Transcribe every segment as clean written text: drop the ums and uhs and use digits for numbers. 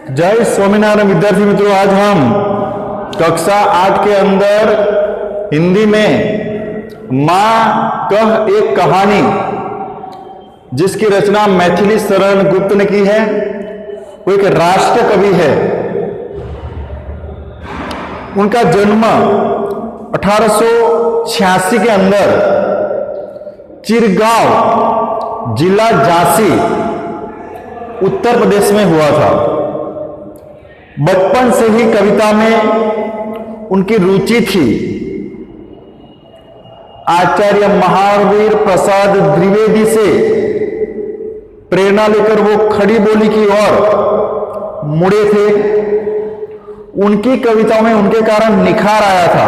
जय स्वामीनारायण विद्यार्थी मित्रों, आज हम कक्षा 8 के अंदर हिंदी में माँ कह एक कहानी, जिसकी रचना मैथिली शरण गुप्त ने की है। वो एक राष्ट्र कवि है। उनका जन्म 1886 के अंदर चिरगांव जिला झांसी उत्तर प्रदेश में हुआ था। बचपन से ही कविता में उनकी रुचि थी। आचार्य महावीर प्रसाद द्विवेदी से प्रेरणा लेकर वो खड़ी बोली की ओर मुड़े थे। उनकी कविताओं में उनके कारण निखार आया था।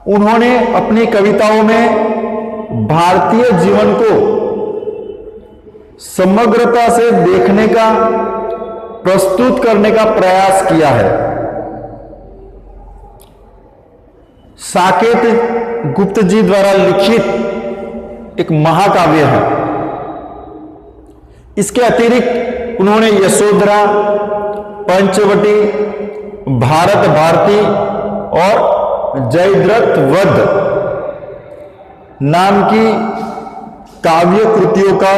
उन्होंने अपनी कविताओं में भारतीय जीवन को समग्रता से देखने का, प्रस्तुत करने का प्रयास किया है। साकेत गुप्त जी द्वारा लिखित एक महाकाव्य है। इसके अतिरिक्त उन्होंने यशोधरा, पंचवटी, भारत भारती और जयद्रथ वध नाम की काव्य कृतियों का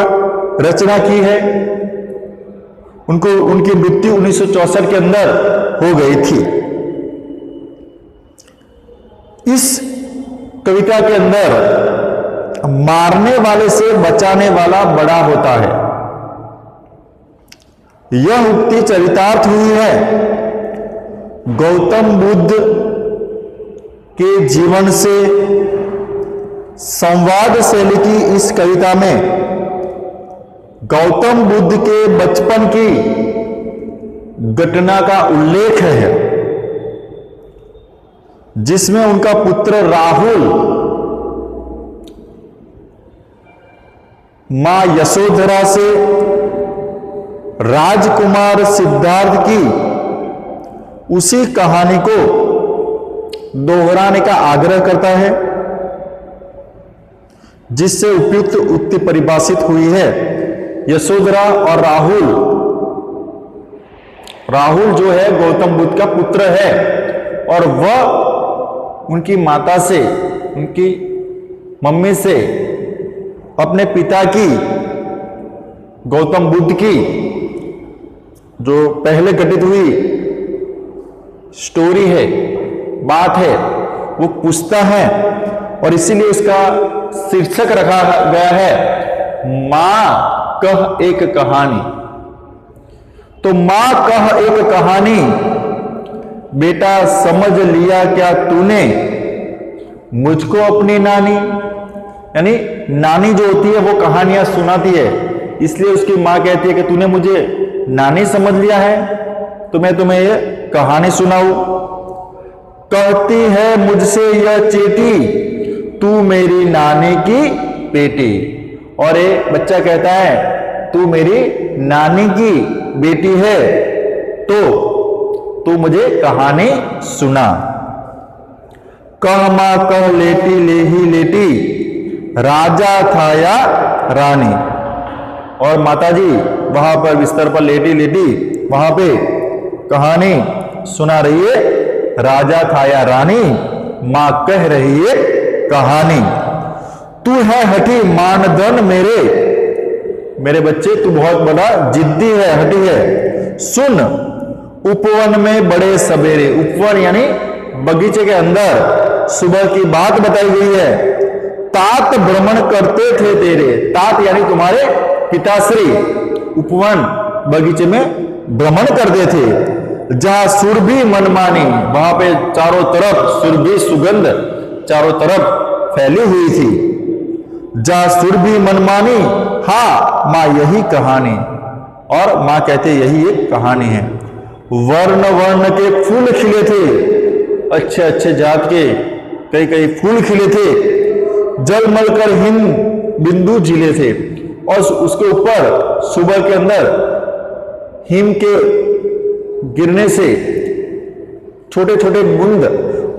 रचना की है। उनकी मृत्यु 1964 के अंदर हो गई थी। इस कविता के अंदर मारने वाले से बचाने वाला बड़ा होता है, यह उक्ति चरितार्थ हुई है। गौतम बुद्ध के जीवन से संवाद शैली की इस कविता में गौतम बुद्ध के बचपन की घटना का उल्लेख है, जिसमें उनका पुत्र राहुल मां यशोधरा से राजकुमार सिद्धार्थ की उसी कहानी को दोहराने का आग्रह करता है, जिससे उपयुक्त उक्ति परिभाषित हुई है। यशोधरा और राहुल जो है गौतम बुद्ध का पुत्र है, और वह उनकी माता से, उनकी मम्मी से अपने पिता की, गौतम बुद्ध की जो पहले घटित हुई स्टोरी है, बात है, वो पूछता है। और इसीलिए उसका शीर्षक रखा गया है मां कह एक कहानी। तो मां कह एक कहानी, बेटा समझ लिया क्या तूने मुझको अपनी नानी, यानी नानी जो होती है वो कहानियां सुनाती है। इसलिए उसकी मां कहती है कि तूने मुझे नानी समझ लिया है, तो मैं तुम्हें ये कहानी सुनाऊं। कहती है मुझसे यह चेटी, तू मेरी नानी की बेटी। और ये बच्चा कहता है तू मेरी नानी की बेटी है, तो तू मुझे कहानी सुना। कह मां कह लेटी ले ही लेटी, राजा था या रानी। और माताजी वहां पर बिस्तर पर लेटी लेटी वहां पे कहानी सुना रही है। राजा था या रानी, मां कह रही है कहानी। तू है हठी मानधन मेरे बच्चे, तू बहुत बड़ा जिद्दी है, हठी है। सुन उपवन में बड़े सवेरे, उपवन यानी बगीचे के अंदर सुबह की बात बताई गई है। तात भ्रमण करते थे तेरे, तात यानी तुम्हारे पिताश्री उपवन बगीचे में भ्रमण करते थे। जहां सुरभि मनमानी, वहां पे चारों तरफ सुरभि सुगंध चारों तरफ फैली हुई थी। जहां सुरभि मनमानी, हाँ मां यही कहानी। और मां कहते यही एक कहानी है। वर्ण वर्ण के फूल खिले थे, अच्छे अच्छे जात के कई कई फूल खिले थे। जलमल कर हिम बिंदु झीले थे, और उसके ऊपर सुबह के अंदर हिम के गिरने से छोटे छोटे बूंद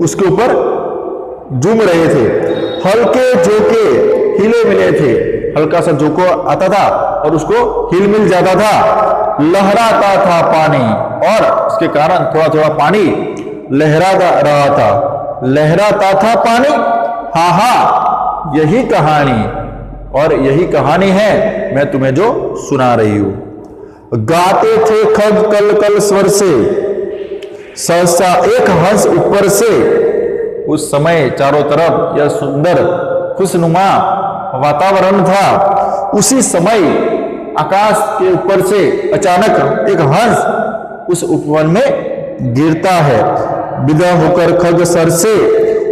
उसके ऊपर झूम रहे थे। हल्के झोंके हिले मिले थे, हल्का सा जोको आता था और उसको हिल मिल जाता था। लहराता था पानी, और इसके कारण थोड़ा थोड़ा पानी लहराता रहा था। लहराता था पानी, हाँ हाँ यही कहानी, और यही कहानी है मैं तुम्हें जो सुना रही हूं। गाते थे खग कल कल स्वर से, सहसा एक हंस ऊपर से। उस समय चारों तरफ यह सुंदर खुशनुमा वातावरण था। उसी समय आकाश के ऊपर से अचानक एक हंस उस उपवन में गिरता है। विदा होकर खग सर से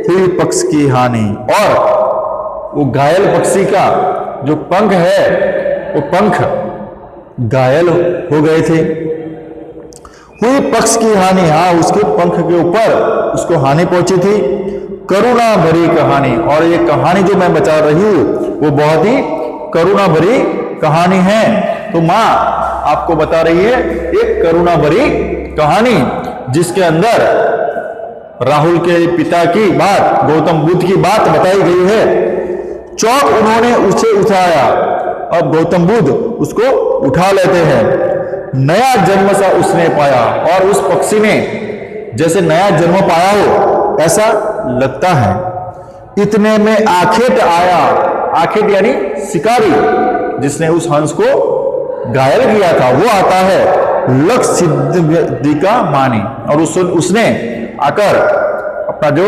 हुई पक्ष की हानि, और वो घायल पक्षी का जो पंख है वो पंख घायल हो गए थे। हुई पक्ष की हानि, हाँ उसके पंख के ऊपर उसको हानि पहुंची थी। करुणा भरी कहानी, और ये कहानी जो मैं बता रही हूं वो बहुत ही करुणा भरी कहानी है। तो माँ आपको बता रही है एक करुणा भरी कहानी, जिसके अंदर राहुल के पिता की बात, गौतम बुद्ध की बात बताई गई है। चौक उन्होंने उसे उठाया, अब गौतम बुद्ध उसको उठा लेते हैं। नया जन्म सा उसने पाया, और उस पक्षी ने जैसे नया जन्म पाया हो ऐसा लगता है। इतने में आखेट आया, आखेट यानी शिकारी जिसने उस हंस को घायल किया था, वो आता है। लक्ष्य सिद्धि का मानी, और उसने आकर अपना जो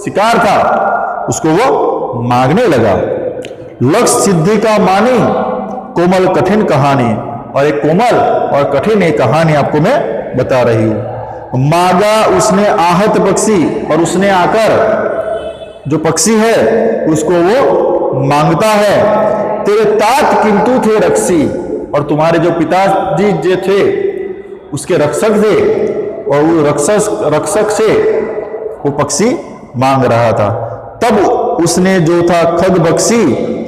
शिकार था उसको वो मांगने लगा। लक्ष्य सिद्धि का मानी कोमल कठिन कहानी, और एक कोमल और कठिन एक कहानी आपको मैं बता रही हूं। मांगा उसने आहत पक्षी, और उसने आकर जो पक्षी है उसको वो मांगता है। तेरे तात किंतु थे रक्षी, और तुम्हारे जो पिताजी जो थे उसके रक्षक थे, और वो रक्षक से वो पक्षी मांग रहा था। तब उसने जो था खग बक्सी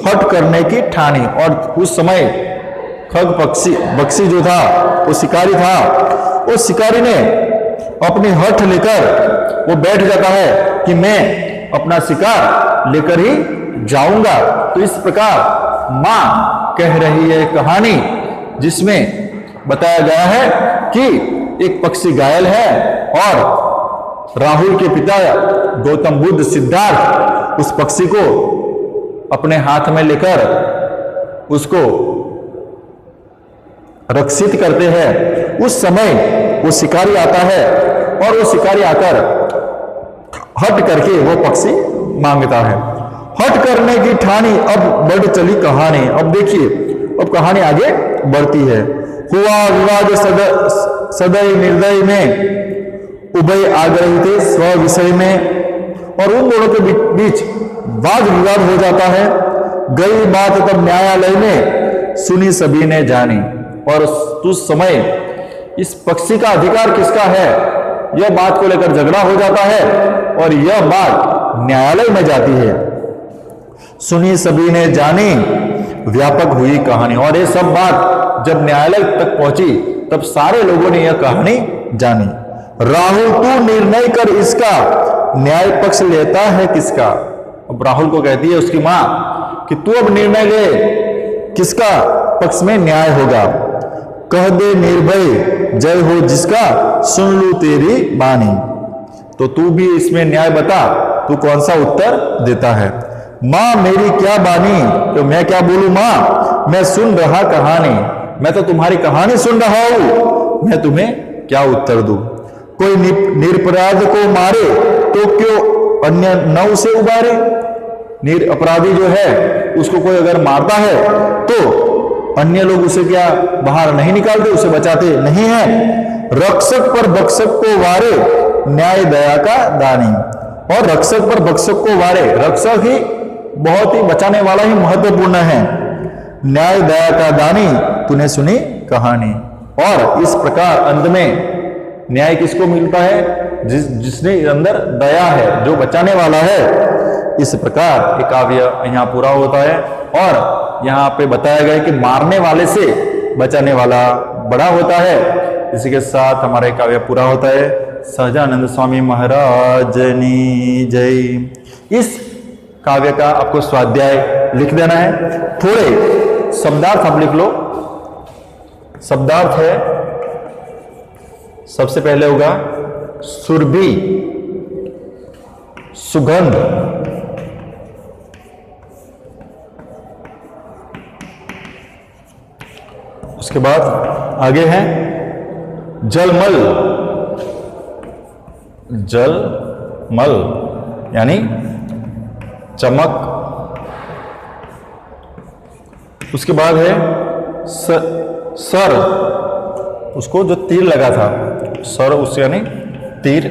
हट करने की ठानी, और उस समय खग बक्सी जो था वो शिकारी था, वो शिकारी ने अपनी हठ लेकर वो बैठ जाता है कि मैं अपना शिकार लेकर ही जाऊंगा। तो इस प्रकार मां कह रही है कहानी, जिसमें बताया गया है कि एक पक्षी घायल है, और राहुल के पिता गौतम बुद्ध सिद्धार्थ उस पक्षी को अपने हाथ में लेकर उसको रक्षित करते हैं। उस समय वो शिकारी आता है, और वो शिकारी आकर हट करके वो पक्षी मांगता है। हट करने की ठानी, अब बढ़ चली कहानी। अब देखिए अब कहानी आगे बढ़ती है। हुआ विवाद सदैव निर्दय में, उभय आ गए थे स्व विषय में, और उन दोनों के बीच वाद विवाद हो जाता है। गई बात तब न्यायालय में, सुनी सभी ने जानी, और उस समय इस पक्षी का अधिकार किसका है यह बात को लेकर झगड़ा हो जाता है, और यह बात न्यायालय में जाती है। सुनी सभी ने जानी, व्यापक हुई कहानी, और ये सब बात जब न्यायालय तक पहुंची तब सारे लोगों ने यह कहानी जानी। राहुल तू निर्णय कर इसका, न्याय पक्ष लेता है किसका। अब राहुल को कहती है उसकी मां कि तू अब निर्णय ले, किसका पक्ष में न्याय होगा। कह दे निर्भय जय हो जिसका, सुन लू तेरी बानी। तो तू भी इसमें न्याय बता, तू कौन सा उत्तर देता है। मां मेरी क्या बानी, तो मैं क्या बोलूं मां, मैं सुन रहा कहानी, मैं तो तुम्हारी कहानी सुन रहा हूं, मैं तुम्हें क्या उत्तर दूं। कोई निरपराध को मारे तो क्यों अन्य नौ से उबारे। अपराधी जो है उसको कोई अगर मारता है तो अन्य लोग उसे क्या बाहर नहीं निकालते, उसे बचाते नहीं है। रक्षक पर बक्षक को वारे, न्याय दया का दानी। और रक्षक पर बक्षक को वारे, रक्षक ही बहुत ही बचाने वाला ही महत्वपूर्ण है। न्याय दया का दानी, तूने सुनी कहानी। और इस प्रकार अंत में न्याय किसको मिलता है, जिसने अंदर दया है, जो बचाने वाला है। इस प्रकार एक काव्य यहाँ पूरा होता है, और यहाँ पे बताया गया है कि मारने वाले से बचाने वाला बड़ा होता है। इसी के साथ हमारा काव्य पूरा होता है। सहजानंद स्वामी महाराज ने जय। इस काव्य का आपको स्वाध्याय लिख देना है। थोड़े शब्दार्थ आप लिख लो। शब्दार्थ है, सबसे पहले होगा सुरभि, सुगंध, उसके बाद आगे है जलमल, जलमल यानी चमक। उसके बाद है सर, उसको जो तीर लगा था, सर उस यानी तीर।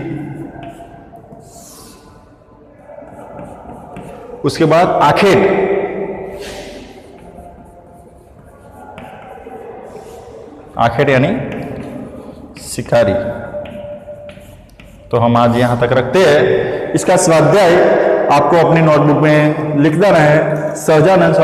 उसके बाद आखेट, आखेट यानी शिकारी। तो हम आज यहां तक रखते हैं। इसका स्वाध्याय आपको अपनी नोटबुक में लिख देना है। सहजानंद